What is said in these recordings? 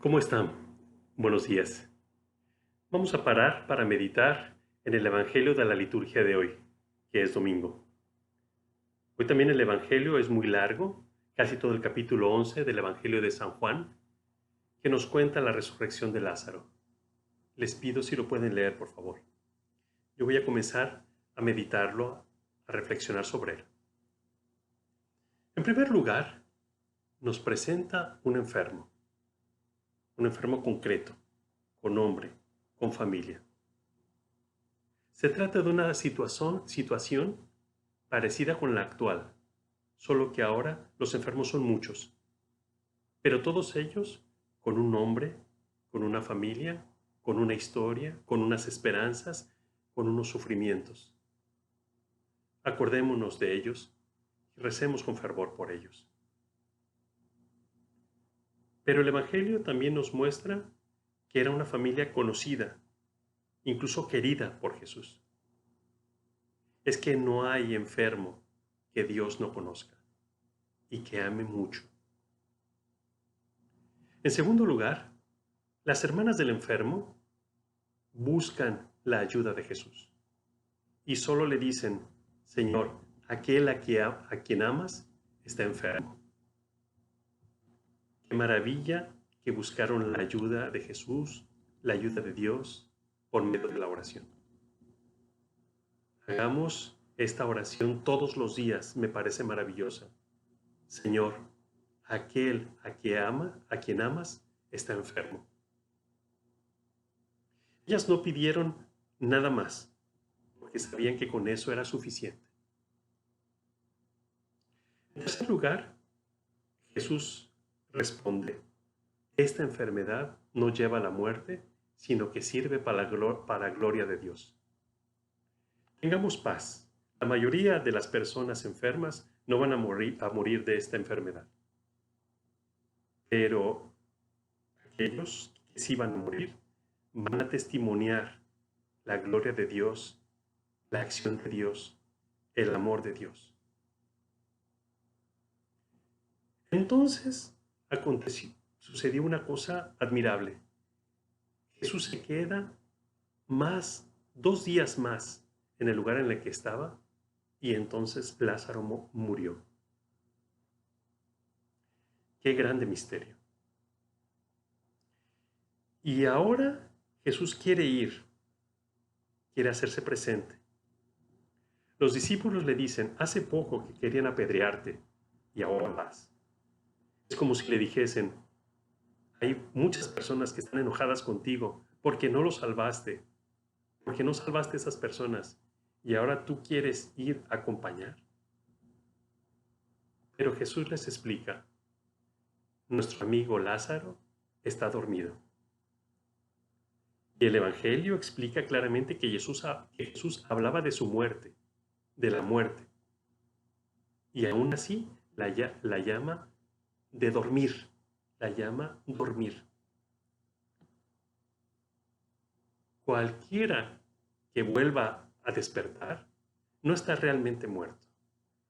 ¿Cómo están? Buenos días. Vamos a parar para meditar en el Evangelio de la liturgia de hoy, que es domingo. Hoy también el Evangelio es muy largo, casi todo el capítulo 11 del Evangelio de San Juan, que nos cuenta la resurrección de Lázaro. Les pido si lo pueden leer, por favor. Yo voy a comenzar a meditarlo, a reflexionar sobre él. En primer lugar, nos presenta un enfermo concreto, con nombre, con familia. Se trata de una situación parecida con la actual, solo que ahora los enfermos son muchos, pero todos ellos con un nombre, con una familia, con una historia, con unas esperanzas, con unos sufrimientos. Acordémonos de ellos y recemos con fervor por ellos. Pero el Evangelio también nos muestra que era una familia conocida, incluso querida por Jesús. Es que no hay enfermo que Dios no conozca y que ame mucho. En segundo lugar, las hermanas del enfermo buscan la ayuda de Jesús y solo le dicen: Señor, aquel a quien amas está enfermo. Qué maravilla que buscaron la ayuda de Jesús, la ayuda de Dios por medio de la oración. Hagamos esta oración todos los días, me parece maravillosa. Señor, aquel a quien amas está enfermo. Ellas no pidieron nada más, porque sabían que con eso era suficiente. En tercer lugar, Jesús responde: esta enfermedad no lleva a la muerte, sino que sirve para gloria de Dios. Tengamos paz. La mayoría de las personas enfermas no van a morir de esta enfermedad. Pero aquellos que sí van a morir van a testimoniar la gloria de Dios, la acción de Dios, el amor de Dios. Entonces sucedió una cosa admirable. Jesús se queda 2 días más en el lugar en el que estaba, y entonces Lázaro murió. Qué grande misterio. Y ahora Jesús quiere hacerse presente. Los discípulos le dicen: hace poco que querían apedrearte y ahora vas. Es como si le dijesen: hay muchas personas que están enojadas contigo porque no los salvaste, porque no salvaste a esas personas, y ahora tú quieres ir a acompañar. Pero Jesús les explica: nuestro amigo Lázaro está dormido. Y el Evangelio explica claramente que Jesús hablaba de su muerte, de la muerte, y aún así la llama de dormir, la llama dormir. Cualquiera que vuelva a despertar no está realmente muerto,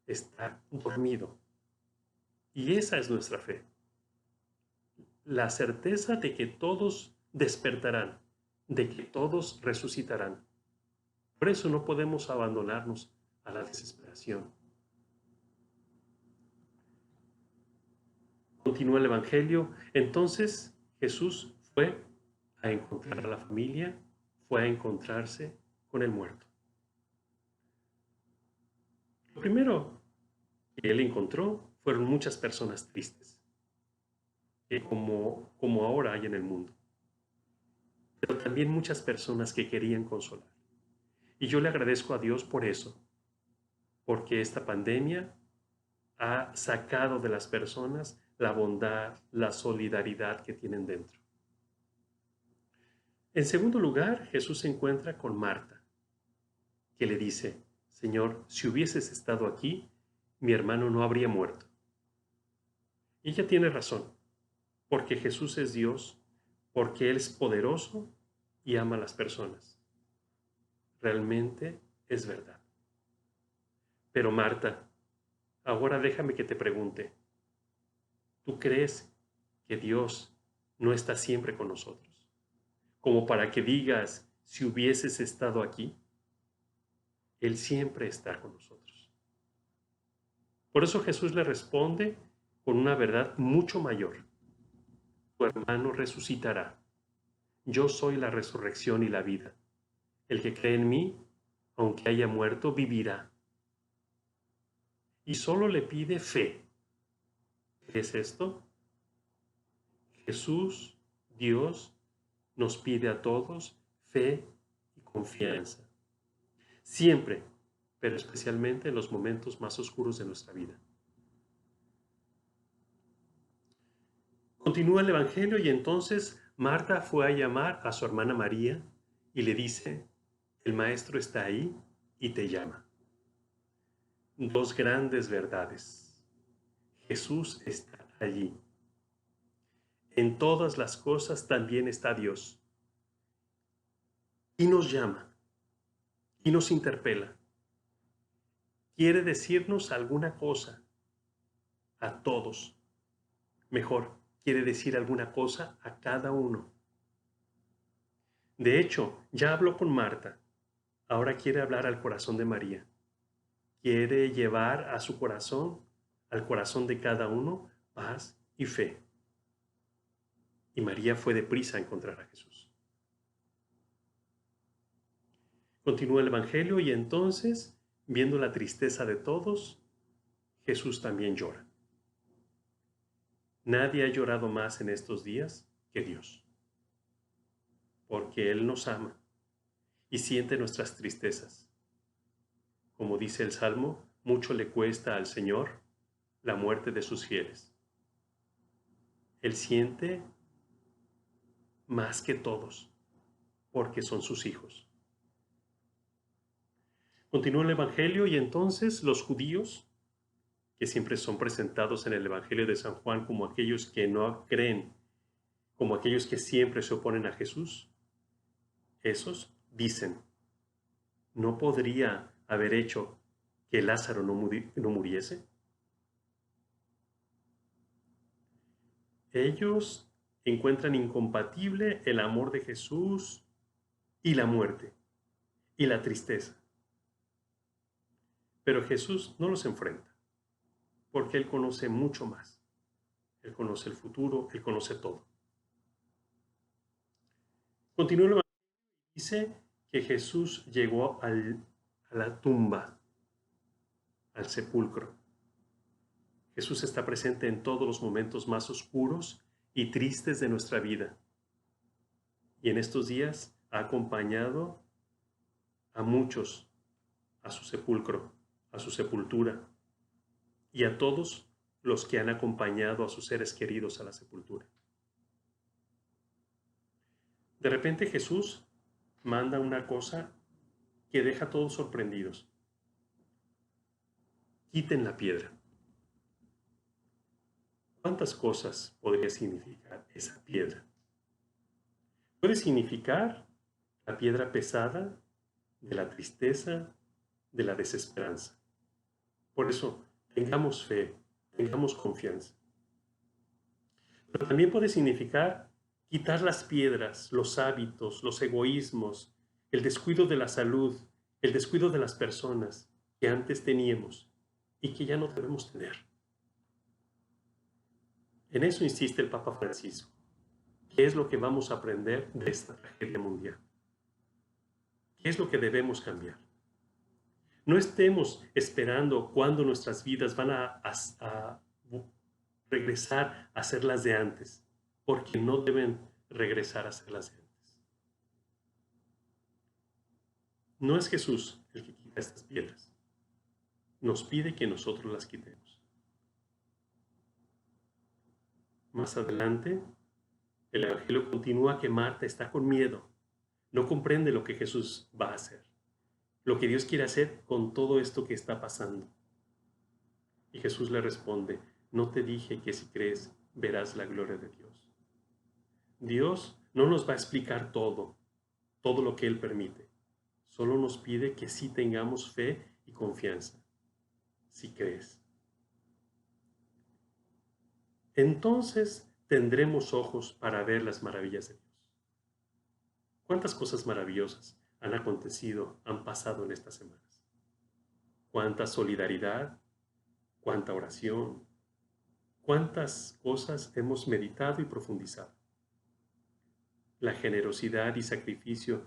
está dormido. Y esa es nuestra fe, la certeza de que todos despertarán, de que todos resucitarán. Por eso no podemos abandonarnos a la desesperación. Continúa el Evangelio. Entonces Jesús fue a encontrar a la familia, fue a encontrarse con el muerto. Lo primero que él encontró fueron muchas personas tristes, como ahora hay en el mundo, pero también muchas personas que querían consolar. Y yo le agradezco a Dios por eso, porque esta pandemia ha sacado de las personas la bondad, la solidaridad que tienen dentro. En segundo lugar, Jesús se encuentra con Marta, que le dice: Señor, si hubieses estado aquí, mi hermano no habría muerto. Y ella tiene razón, porque Jesús es Dios, porque Él es poderoso y ama a las personas. Realmente es verdad. Pero Marta, ahora déjame que te pregunte: ¿tú crees que Dios no está siempre con nosotros. Como para que digas, si hubieses estado aquí, Él siempre está con nosotros. Por eso Jesús le responde con una verdad mucho mayor. Tu hermano resucitará. Yo soy la resurrección y la vida. El que cree en mí, aunque haya muerto, vivirá. Y solo le pide fe. ¿Qué es esto? Jesús, Dios, nos pide a todos fe y confianza. Siempre, pero especialmente en los momentos más oscuros de nuestra vida. Continúa el Evangelio y entonces Marta fue a llamar a su hermana María y le dice, el Maestro está ahí y te llama. Dos grandes verdades. Jesús está allí. En todas las cosas también está Dios. Y nos llama, y nos interpela. Quiere decirnos alguna cosa a todos. Mejor, quiere decir alguna cosa a cada uno. De hecho, ya habló con Marta. Ahora quiere hablar al corazón de María. Quiere llevar a su corazón, al corazón de cada uno, paz y fe. Y María fue deprisa a encontrar a Jesús. Continúa el Evangelio y entonces, viendo la tristeza de todos, Jesús también llora. Nadie ha llorado más en estos días que Dios, porque Él nos ama y siente nuestras tristezas. Como dice el Salmo, mucho le cuesta al Señor la muerte de sus fieles. Él siente más que todos, porque son sus hijos. Continúa el Evangelio y entonces los judíos, que siempre son presentados en el Evangelio de San Juan como aquellos que no creen, como aquellos que siempre se oponen a Jesús, esos dicen, ¿no podría haber hecho que Lázaro no muriese? Ellos encuentran incompatible el amor de Jesús y la muerte y la tristeza. Pero Jesús no los enfrenta, porque Él conoce mucho más. Él conoce el futuro, Él conoce todo. Continúa el Evangelio y dice que Jesús llegó a la tumba, al sepulcro. Jesús está presente en todos los momentos más oscuros y tristes de nuestra vida. Y en estos días ha acompañado a muchos a su sepulcro, a su sepultura, y a todos los que han acompañado a sus seres queridos a la sepultura. De repente Jesús manda una cosa que deja a todos sorprendidos. Quiten la piedra. ¿Cuántas cosas podría significar esa piedra? Puede significar la piedra pesada de la tristeza, de la desesperanza. Por eso, tengamos fe, tengamos confianza. Pero también puede significar quitar las piedras, los hábitos, los egoísmos, el descuido de la salud, el descuido de las personas que antes teníamos y que ya no debemos tener. En eso insiste el Papa Francisco. ¿Qué es lo que vamos a aprender de esta tragedia mundial? ¿Qué es lo que debemos cambiar? No estemos esperando cuándo nuestras vidas van a regresar a ser las de antes, porque no deben regresar a ser las de antes. No es Jesús el que quita estas piedras. Nos pide que nosotros las quitemos. Más adelante, el Evangelio continúa que Marta está con miedo. No comprende lo que Jesús va a hacer, lo que Dios quiere hacer con todo esto que está pasando. Y Jesús le responde, no te dije que si crees verás la gloria de Dios. Dios no nos va a explicar todo lo que Él permite. Solo nos pide que sí tengamos fe y confianza, si crees. Entonces tendremos ojos para ver las maravillas de Dios. ¿Cuántas cosas maravillosas han acontecido, han pasado en estas semanas? ¿Cuánta solidaridad? ¿Cuánta oración? ¿Cuántas cosas hemos meditado y profundizado? La generosidad y sacrificio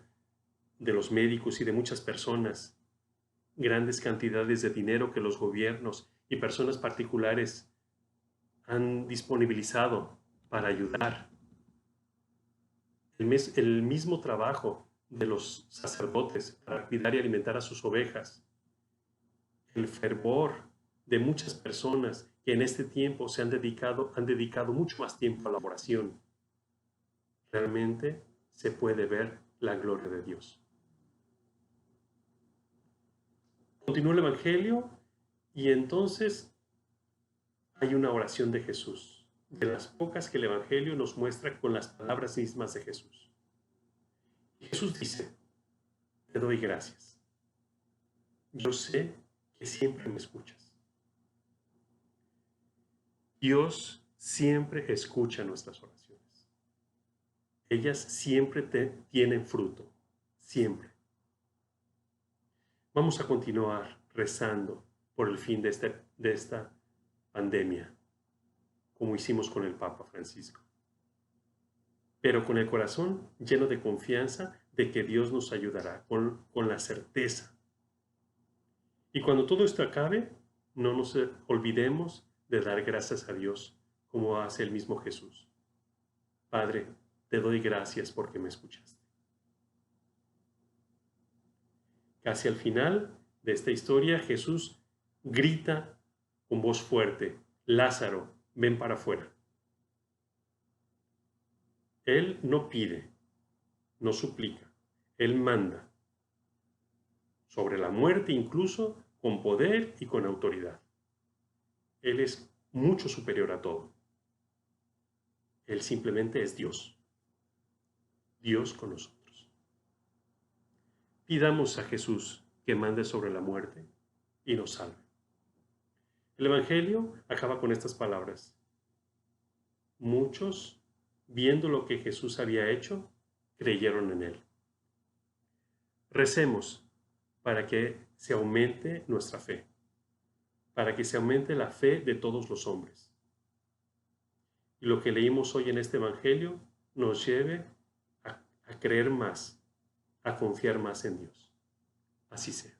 de los médicos y de muchas personas, grandes cantidades de dinero que los gobiernos y personas particulares han disponibilizado para ayudar. El mismo trabajo de los sacerdotes para cuidar y alimentar a sus ovejas. El fervor de muchas personas que en este tiempo han dedicado mucho más tiempo a la oración. Realmente se puede ver la gloria de Dios. Continúa el Evangelio y entonces hay una oración de Jesús, de las pocas que el Evangelio nos muestra con las palabras mismas de Jesús. Y Jesús dice, te doy gracias. Yo sé que siempre me escuchas. Dios siempre escucha nuestras oraciones. Ellas siempre tienen fruto, siempre. Vamos a continuar rezando por el fin de esta pandemia, como hicimos con el Papa Francisco. Pero con el corazón lleno de confianza de que Dios nos ayudará, con la certeza. Y cuando todo esto acabe, no nos olvidemos de dar gracias a Dios, como hace el mismo Jesús. Padre, te doy gracias porque me escuchaste. Casi al final de esta historia, Jesús grita con voz fuerte, Lázaro, ven para afuera. Él no pide, no suplica, Él manda. Sobre la muerte incluso, con poder y con autoridad. Él es mucho superior a todo. Él simplemente es Dios. Dios con nosotros. Pidamos a Jesús que mande sobre la muerte y nos salve. El Evangelio acaba con estas palabras. Muchos, viendo lo que Jesús había hecho, creyeron en él. Recemos para que se aumente nuestra fe, para que se aumente la fe de todos los hombres. Y lo que leímos hoy en este Evangelio nos lleve a creer más, a confiar más en Dios. Así sea.